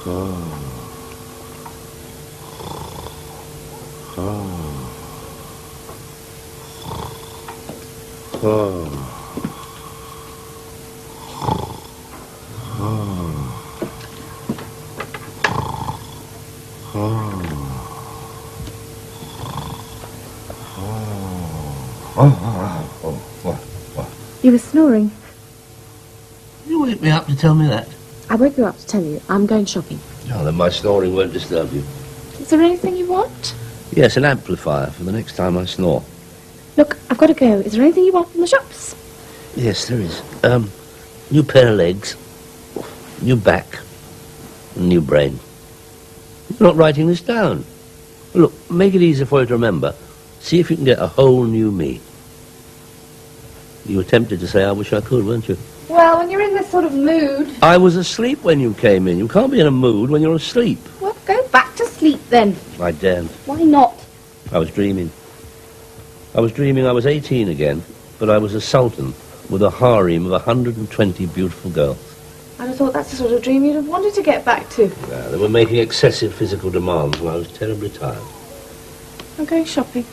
You were snoring. You wake me up to tell me that? I woke you up to tell you I'm going shopping. Oh, then my snoring won't disturb you. Is there anything you want? Yes, an amplifier for the next time I snore. Look, I've got to go. Is there anything you want from the shops? Yes, there is. New pair of legs, new back, and new brain. You're not writing this down. Look, make it easier for you to remember. See if you can get a whole new me. You were tempted to say, I wish I could, weren't you? Well, when you're in this sort of mood... I was asleep when you came in. You can't be in a mood when you're asleep. Well, go back to sleep then. I daren't. Why not? I was dreaming. I was dreaming I was 18 again, but I was a sultan with a harem of 120 beautiful girls. I'd have thought that's the sort of dream you'd have wanted to get back to. They were making excessive physical demands and I was terribly tired. I'm going shopping.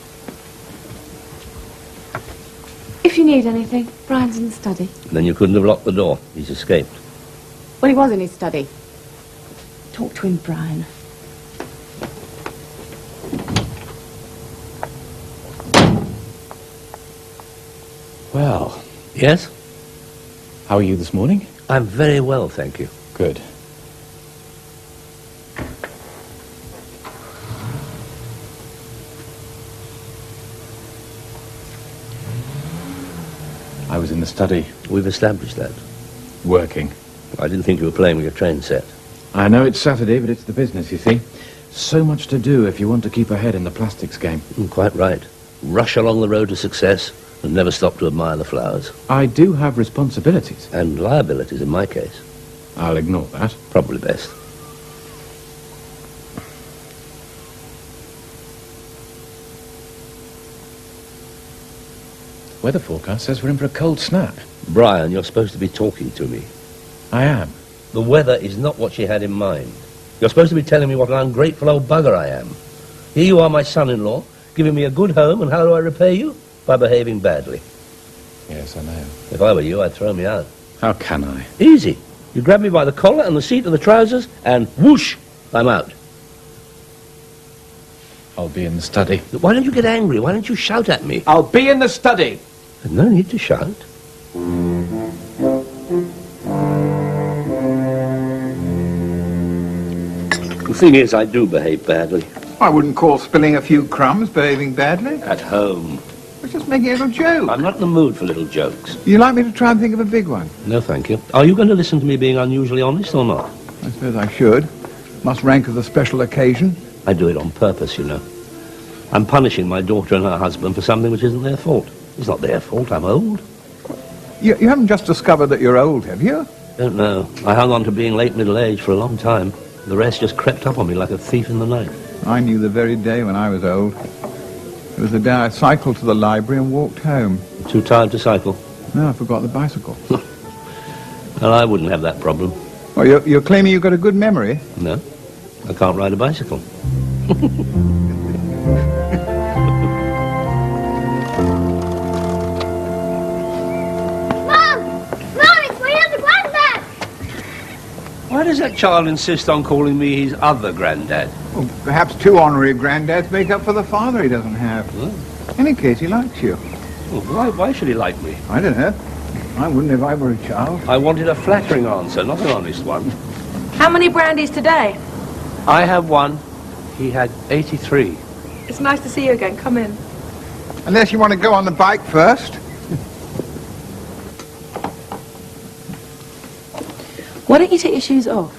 If you need anything, Brian's in the study. And then you couldn't have locked the door. He's escaped. Well, he was in his study. Talk to him, Brian. Well. Yes? How are you this morning? I'm very well, thank you. Good. I was in the study. We've established that. Working. I didn't think you were playing with your train set. I know it's Saturday, but it's the business, you see. So much to do if you want to keep ahead in the plastics game. Quite right. Rush along the road to success and never stop to admire the flowers. I do have responsibilities. And liabilities in my case. I'll ignore that. Probably best. Weather forecast says we're in for a cold snap. Brian, you're supposed to be talking to me. I am. The weather is not what she had in mind. You're supposed to be telling me what an ungrateful old bugger I am. Here you are, my son-in-law, giving me a good home, and how do I repay you? By behaving badly. Yes, I know. If I were you, I'd throw me out. How can I? Easy. You grab me by the collar and the seat of the trousers, and whoosh, I'm out. I'll be in the study. Why don't you get angry? Why don't you shout at me? I'll be in the study. There's no need to shout. The thing is, I do behave badly. I wouldn't call spilling a few crumbs behaving badly. At home. I was just making a little joke. I'm not in the mood for little jokes. You'd like me to try and think of a big one? No, thank you. Are you going to listen to me being unusually honest or not? I suppose I should. Must rank as a special occasion. I do it on purpose, you know. I'm punishing my daughter and her husband for something which isn't their fault. It's not their fault, I'm old. You haven't just discovered that you're old, have you? Don't know. I hung on to being late middle age for a long time. The rest just crept up on me like a thief in the night. I knew the very day when I was old. It was the day I cycled to the library and walked home. Too tired to cycle? No, I forgot the bicycle. Well, I wouldn't have that problem. Well, you're claiming you've got a good memory? No, I can't ride a bicycle. Why does that child insist on calling me his other granddad? Well, perhaps two honorary granddads make up for the father he doesn't have. Oh. In any case, he likes you. Well, why should he like me? I don't know. I wouldn't if I were a child. I wanted a flattering answer, not an honest one. How many brandies today? I have one. He had 83. It's nice to see you again. Come in. Unless you want to go on the bike first. Why don't you take your shoes off?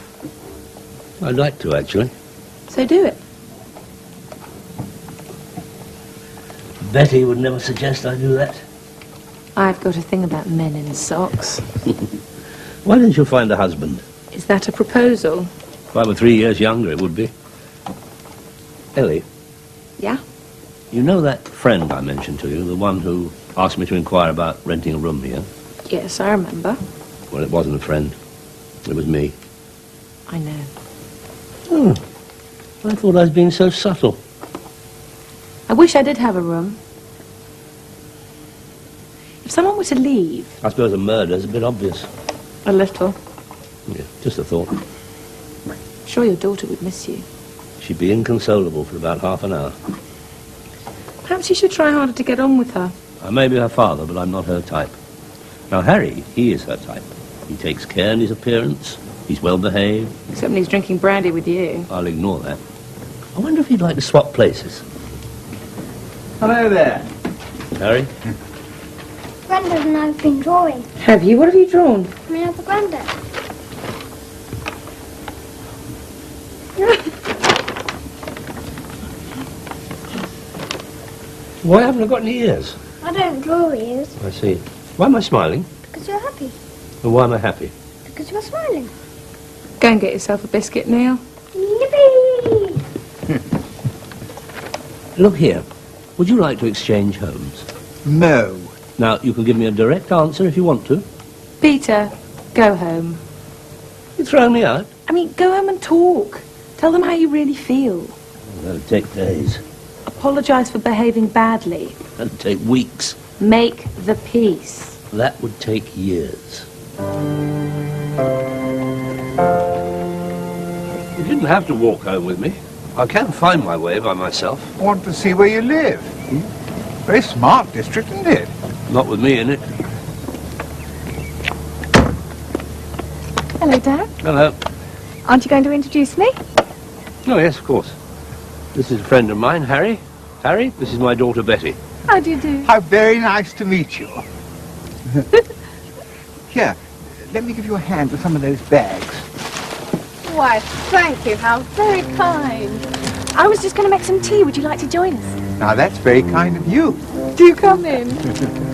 I'd like to, actually. So do it. Betty would never suggest I do that. I've got a thing about men in socks. Why didn't you find a husband? Is that a proposal? If I were 3 years younger, it would be. Ellie, Yeah? you know that friend I mentioned to you, the one who asked me to inquire about renting a room here? Yes, I remember. Well, it wasn't a friend. It was me. I know. Oh, I thought I was being so subtle. I wish I did have a room. If someone were to leave... I suppose a murder's a bit obvious. A little. Yeah, just a thought. I'm sure your daughter would miss you. She'd be inconsolable for about half an hour. Perhaps you should try harder to get on with her. I may be her father, but I'm not her type. Now, Harry, he is her type. He takes care in his appearance. He's well behaved. Except when he's drinking brandy with you. I'll ignore that. I wonder if he'd like to swap places. Hello there. Harry? Grandad and I have been drawing. Have you? What have you drawn? Me and Grandad. Why haven't I got any ears? I don't draw ears I see. Why am I smiling? because you're happy. And why am I happy? Because you're smiling. Go and get yourself a biscuit, Neil. Yippee! Look here. Would you like to exchange homes? No. Now, you can give me a direct answer if you want to. Peter, go home. You throwing me out? I mean, go home and talk. Tell them how you really feel. That'll take days. Apologise for behaving badly. That'll take weeks. Make the peace. That would take years. You didn't have to walk home with me. I can find my way by myself. I want to see where you live. Very smart district, isn't it? Not with me in it. Hello, Dad. Hello. Aren't you going to introduce me? Oh, yes, of course. This is a friend of mine, Harry. Harry, this is my daughter, Betty. How do you do? How very nice to meet you. Here, let me give you a hand with some of those bags. Why, thank you. How very kind. I was just going to make some tea. Would you like to join us? Now, that's very kind of you. Do come in.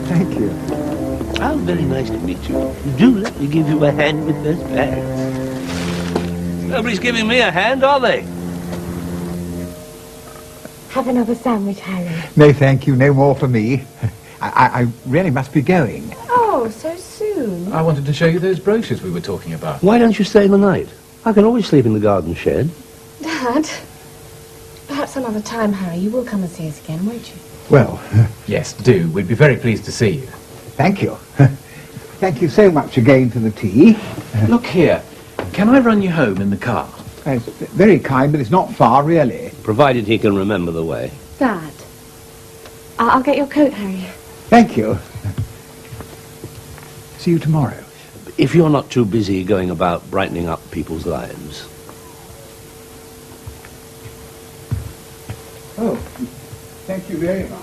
Thank you. How very nice to meet you. Do let me give you a hand with those bags. Nobody's giving me a hand, are they? Have another sandwich, Harry. No, thank you. No more for me. I really must be going. Oh, so soon. I wanted to show you those brochures we were talking about. Why don't you stay the night? I can always sleep in the garden shed. Dad, perhaps another time, Harry, you will come and see us again, won't you? Well, Yes, do. We'd be very pleased to see you. thank you. Thank you so much again for the tea. Look here. Can I run you home in the car? It's very kind, but it's not far, really. Provided he can remember the way. Dad, I'll get your coat, Harry. Thank you. See you tomorrow. If you're not too busy going about brightening up people's lives. Oh, thank you very much.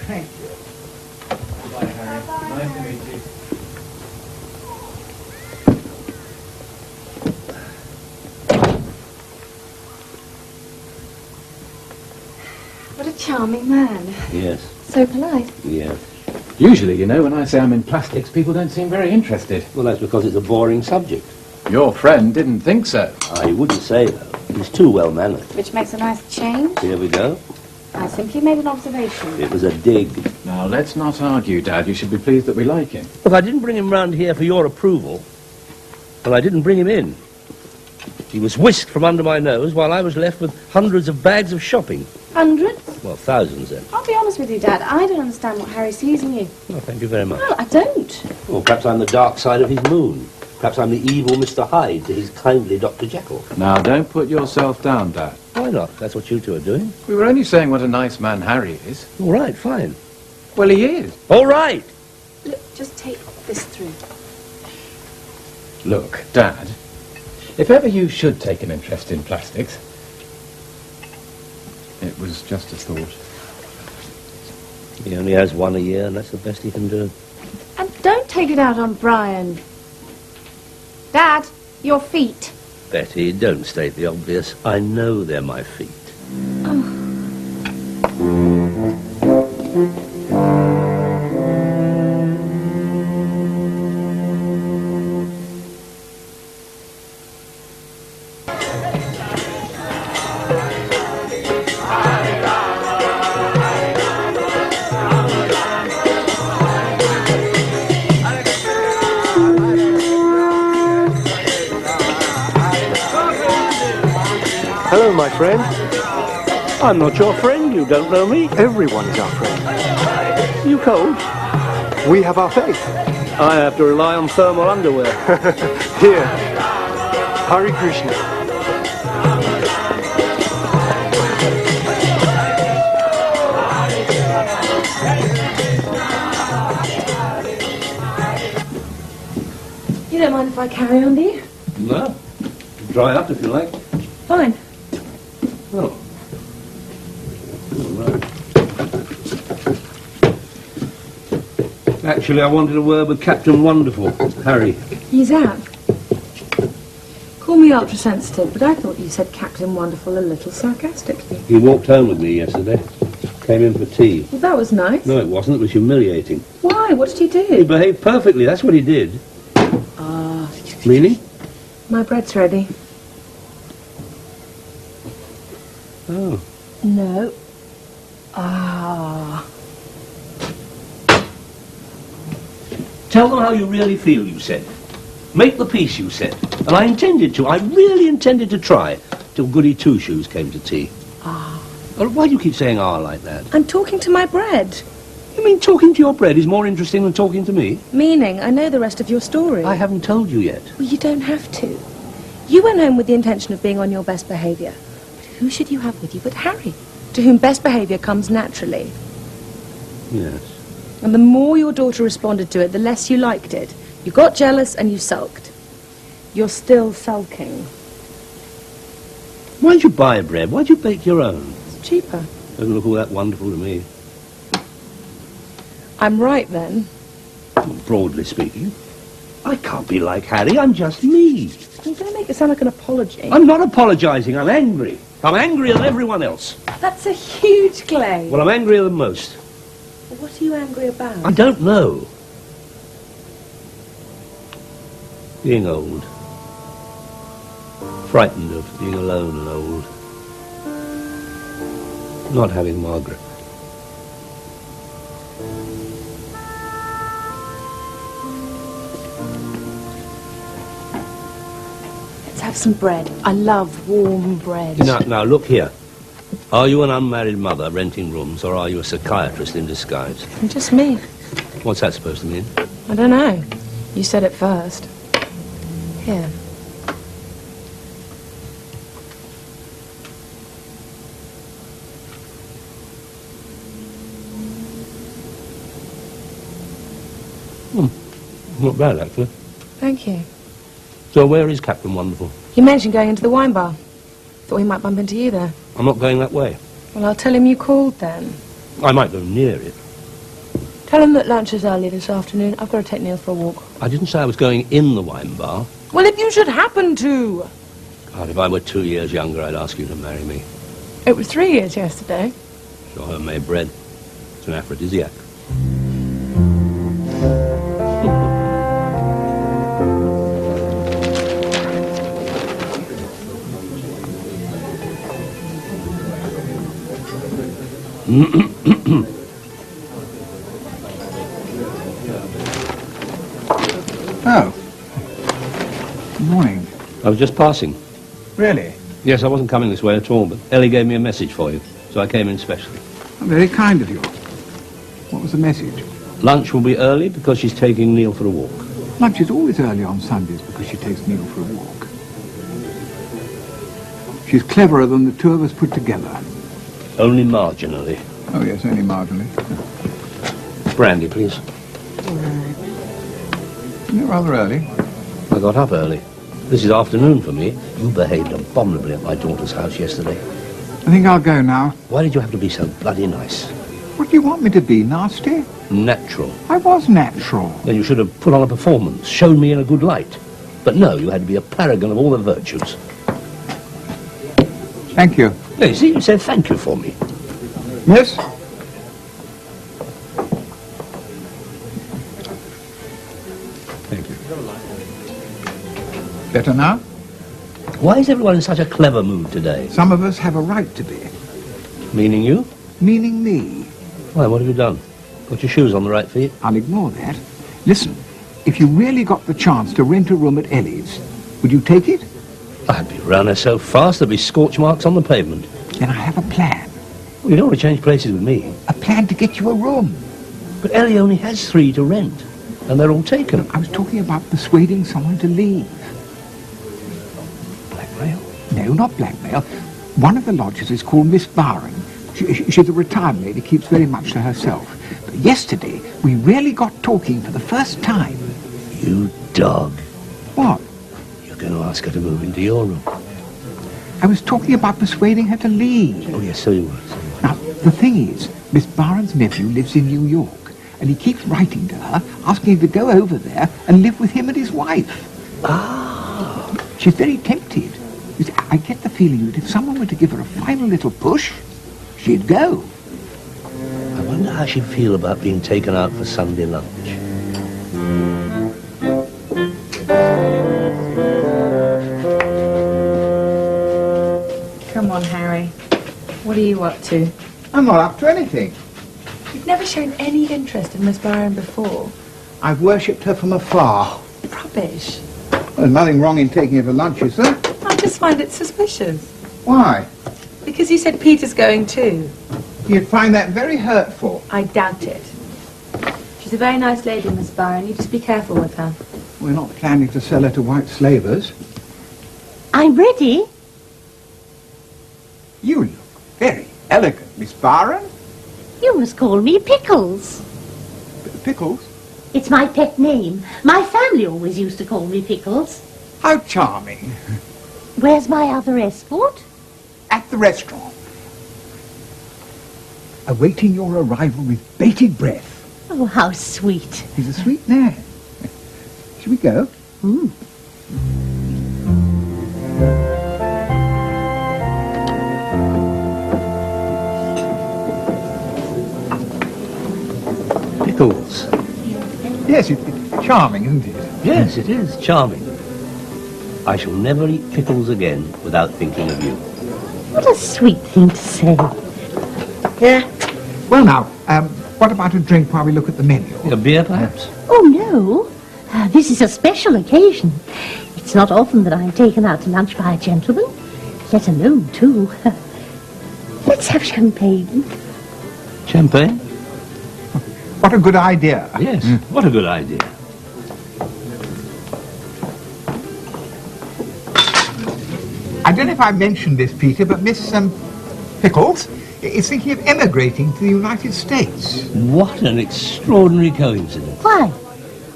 Thank you. Bye, Harry. Nice to meet you. What a charming man. Yes, So polite. yes. Usually, you know, when I say I'm in plastics, people don't seem very interested. Well, that's because it's a boring subject. Your friend didn't think so. I wouldn't say, though. He's too well-mannered. Which makes a nice change. Here we go. I simply made an observation. It was a dig. Now, let's not argue, Dad. You should be pleased that we like him. Look, I didn't bring him round here for your approval. But I didn't bring him in. He was whisked from under my nose while I was left with hundreds of bags of shopping. Hundreds? Well, thousands, then. I'll be honest with you, Dad. I don't understand what Harry sees in you. Well, thank you very much. Well, I don't. Or perhaps I'm the dark side of his moon. Perhaps I'm the evil Mr. Hyde to his kindly Dr. Jekyll. Now, don't put yourself down, Dad. Why not? That's what you two are doing. We were only saying what a nice man Harry is. All right, fine. Well, he is. All right! Look, just take this through. Look, Dad, if ever you should take an interest in plastics, it was just a thought. He only has one a year, and that's the best he can do. And don't take it out on Brian. Dad, your feet. Betty, don't state the obvious. I know they're my feet. Hello, my friend. I'm not your friend. You don't know me. Everyone is our friend. You cold? We have our faith. I have to rely on thermal underwear. Here. Hare Krishna. You don't mind if I carry on, do you? No. Dry up if you like. Fine. Oh. All right. Actually, I wanted a word with Captain Wonderful, Harry. He's out. Call me ultra-sensitive, but I thought you said Captain Wonderful a little sarcastically. He walked home with me yesterday. Came in for tea. Well, that was nice. No, it wasn't. It was humiliating. Why? What did he do? He behaved perfectly. That's what he did. Ah. Minnie? My bread's ready. Oh. No. Ah. Tell them how you really feel, you said. Make the peace, you said. And I intended to. I really intended to try. Till Goody Two-Shoes came to tea. Ah. Well, why do you keep saying ah like that? I'm talking to my bread. You mean talking to your bread is more interesting than talking to me? Meaning, I know the rest of your story. I haven't told you yet. Well, you don't have to. You went home with the intention of being on your best behaviour. But who should you have with you but Harry, to whom best behaviour comes naturally? Yes. And the more your daughter responded to it, the less you liked it. You got jealous and you sulked. You're still sulking. Why'd you buy bread? Why'd you bake your own? It's cheaper. Doesn't look all that wonderful to me. I'm right, then. Broadly speaking. I can't be like Harry. I'm just me. You don't make it sound like an apology. I'm not apologising. I'm angry. I'm angrier than everyone else. That's a huge claim. Well, I'm angrier than most. What are you angry about? I don't know. Being old. Frightened of being alone and old. Not having Margaret. Let's have some bread. I love warm bread. Now, look here. Are you an unmarried mother renting rooms, or are you a psychiatrist in disguise? Just me. What's that supposed to mean? I don't know. You said it first. Here. Not bad, actually. Thank you. So where is Captain Wonderful? You mentioned going into the wine bar. Thought we might bump into you there. I'm not going that way. Well, I'll tell him you called then. I might go near it. Tell him that lunch is early this afternoon. I've got to take Neil for a walk. I didn't say I was going in the wine bar. Well, if you should happen to. God, if I were 2 years younger, I'd ask you to marry me. It was 3 years yesterday. Your homemade bread. It's an aphrodisiac. Oh. Good morning. I was just passing. Really? Yes, I wasn't coming this way at all, but Ellie gave me a message for you, so I came in specially. Oh, very kind of you. What was the message? Lunch will be early because she's taking Neil for a walk. Lunch is always early on Sundays because she takes Neil for a walk. She's cleverer than the two of us put together. Only marginally. Oh, yes, only marginally. Brandy, please. Isn't it rather early? I got up early. This is afternoon for me. You behaved abominably at my daughter's house yesterday. I think I'll go now. Why did you have to be so bloody nice? What do you want me to be, nasty? Natural. I was natural. Then you should have put on a performance, shown me in a good light. But no, you had to be a paragon of all the virtues. Thank you. Yeah, you see, you said thank you for me. Miss? Thank you. Better now? Why is everyone in such a clever mood today? Some of us have a right to be. Meaning you? Meaning me. Why, what have you done? Got your shoes on the right feet? I'll ignore that. Listen, if you really got the chance to rent a room at Ellie's, would you take it? I'd be round there so fast there'd be scorch marks on the pavement. Then I have a plan. Well, you don't want to change places with me. A plan to get you a room. But Ellie only has 3 to rent, and they're all taken. I was talking about persuading someone to leave. Blackmail? No, not blackmail. One of the lodgers is called Miss Byron. She's a retired lady, keeps very much to herself. But yesterday, we really got talking for the first time. You dog. What? You're going to ask her to move into your room. I was talking about persuading her to leave. Oh, yes, so you were. Now, the thing is, Miss Byron's nephew lives in New York, and he keeps writing to her, asking her to go over there and live with him and his wife. Ah. She's very tempted. You see, I get the feeling that if someone were to give her a final little push, she'd go. I wonder how she'd feel about being taken out for Sunday lunch. Come on, Harry. What are you up to? I'm not up to anything. You've never shown any interest in Miss Byron before. I've worshipped her from afar. Rubbish. There's nothing wrong in taking her to lunch, is there? I just find it suspicious. Why? Because you said Peter's going too. You'd find that very hurtful. I doubt it. She's a very nice lady, Miss Byron. You just be careful with her. We're not planning to sell her to white slavers. I'm ready. You look very elegant, Miss Byron. You must call me Pickles. Pickles? It's my pet name. My family always used to call me Pickles. How charming. Where's my other escort? At the restaurant. Awaiting your arrival with bated breath. Oh, how sweet. He's a sweet man. Shall we go? Pickles. Yes, it's charming, isn't it? Yes, it is charming. I shall never eat pickles again without thinking of you. What a sweet thing to say. Well now, what about a drink while we look at the menu? A beer, perhaps? Oh, no. This is a special occasion. It's not often that I'm taken out to lunch by a gentleman, let alone 2. Let's have champagne. Champagne? What a good idea. Yes, what a good idea. I don't know if I mentioned this, Peter, but Miss Pickles is thinking of emigrating to the United States. What an extraordinary coincidence. Why?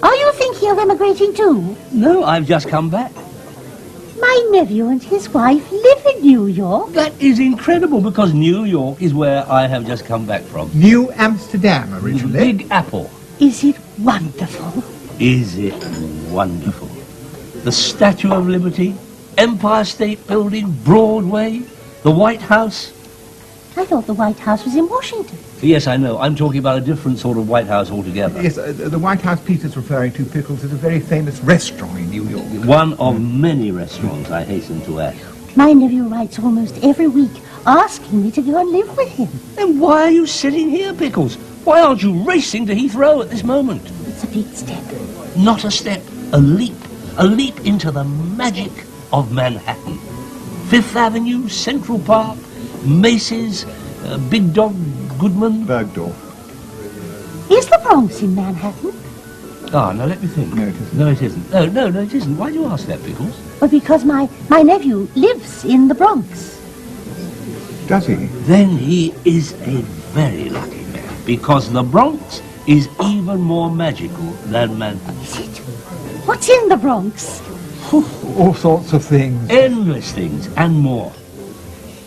Are you thinking of emigrating too? No, I've just come back. My nephew and his wife live in New York. That is incredible, because New York is where I have just come back from. New Amsterdam, The originally. Big Apple. Is it wonderful? Is it wonderful? The Statue of Liberty, Empire State Building, Broadway, the White House. I thought the White House was in Washington. Yes, I know. I'm talking about a different sort of White House altogether. Yes, the White House Peter's referring to, Pickles, is a very famous restaurant in New York. One of many restaurants, I hasten to add. My nephew writes almost every week asking me to go and live with him. Then why are you sitting here, Pickles? Why aren't you racing to Heathrow at this moment? It's a big step. Not a step, a leap. A leap into the magic of Manhattan. Fifth Avenue, Central Park, Macy's, Big Dog Goodman. Bergdorf. Is the Bronx in Manhattan? Ah, now let me think. No, it isn't. No, it isn't. No, it isn't. Why do you ask that, Pickles? Well, because my nephew lives in the Bronx. Does he? Then he is a very lucky man, because the Bronx is even more magical than Manhattan. Is it? What's in the Bronx? All sorts of things. Endless things and more.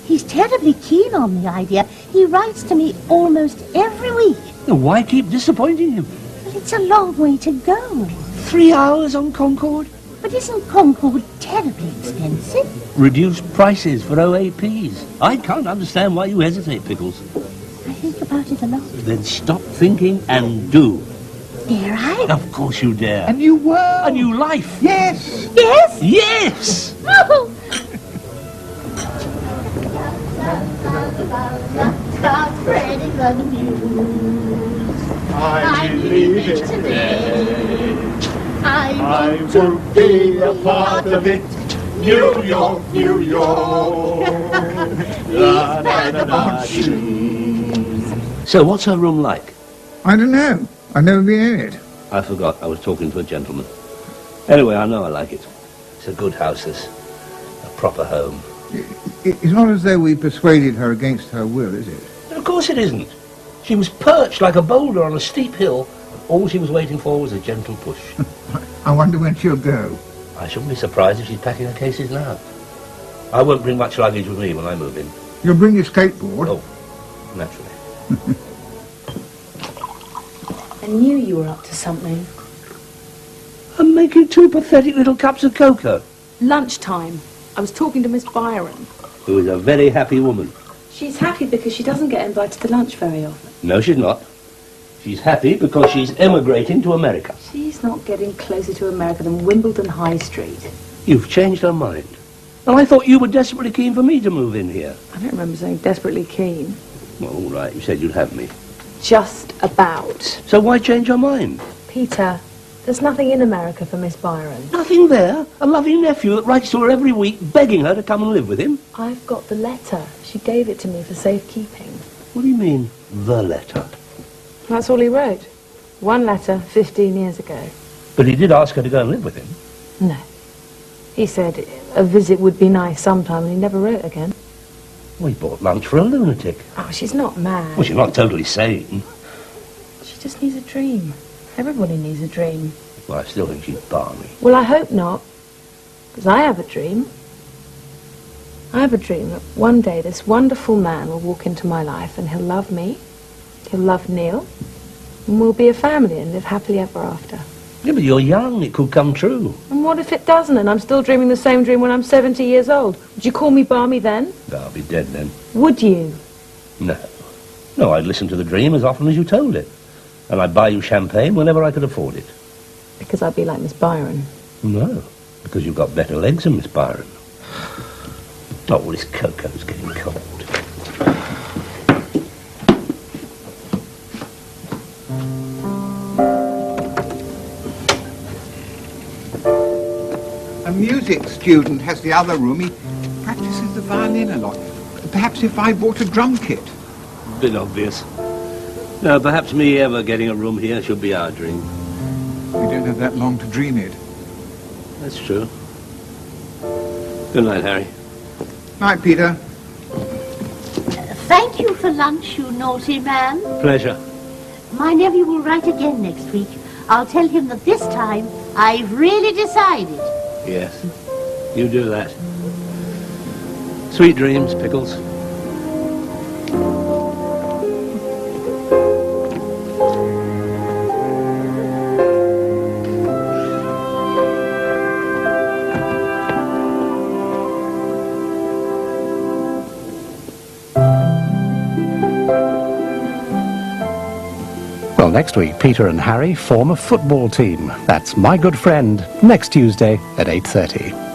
He's terribly keen on the idea. He writes to me almost every week. Now, why keep disappointing him? Well, it's a long way to go. 3 hours on Concorde? But isn't Concord terribly expensive? Reduced prices for OAPs. I can't understand why you hesitate, Pickles. I think about it a lot. Then stop thinking and do. Dare I? Of course you dare. A new world. A new life. Yes. Yes? Yes! Oh. I believe it today. I want to be a part of it. New York, New York. La, da, da, da, So what's her room like? I don't know. I've never been in it. I forgot. I was talking to a gentleman. Anyway, I know I like it. It's a good house, this. A proper home. It's not as though we persuaded her against her will, is it? Of course it isn't. She was perched like a boulder on a steep hill. All she was waiting for was a gentle push. I wonder when she'll go. I shouldn't be surprised if she's packing her cases now. I won't bring much luggage with me when I move in. You'll bring your skateboard? Oh, naturally. I knew you were up to something. I'm making 2 pathetic little cups of cocoa. Lunchtime. I was talking to Miss Byron. Who is a very happy woman. She's happy because she doesn't get invited to lunch very often. No, she's not. She's happy because she's emigrating to America. She's not getting closer to America than Wimbledon High Street. You've changed her mind. And I thought you were desperately keen for me to move in here. I don't remember saying desperately keen. Well, all right, you said you'd have me. Just about. So why change your mind? Peter, there's nothing in America for Miss Byron. Nothing there? A lovely nephew that writes to her every week begging her to come and live with him? I've got the letter. She gave it to me for safekeeping. What do you mean, the letter? That's all he wrote. One letter 15 years ago. But he did ask her to go and live with him. No. He said a visit would be nice sometime, and he never wrote again. We bought lunch for a lunatic. Oh, she's not mad. Well, she's not totally sane. She just needs a dream. Everybody needs a dream. Well, I still think she's balmy. Well, I hope not. Because I have a dream. I have a dream that one day this wonderful man will walk into my life and he'll love me, he'll love Neil, and we'll be a family and live happily ever after. Yeah, but you're young. It could come true. And what if it doesn't and I'm still dreaming the same dream when I'm 70 years old? Would you call me balmy then? I'll be dead then. Would you? No. No, I'd listen to the dream as often as you told it. And I'd buy you champagne whenever I could afford it. Because I'd be like Miss Byron. No, because you've got better legs than Miss Byron. Oh, well, this cocoa's getting cold. A music student has the other room. He practices the violin a lot. Perhaps if I bought a drum kit. Bit obvious. No, perhaps me ever getting a room here should be our dream. We don't have that long to dream it. That's true. Good night, Harry. Night, Peter. Thank you for lunch, you naughty man. Pleasure. My nephew will write again next week. I'll tell him that this time I've really decided. Yes, you do that. Sweet dreams, Pickles. Well, next week, Peter and Harry form a football team. That's My Good Friend, next Tuesday at 8:30.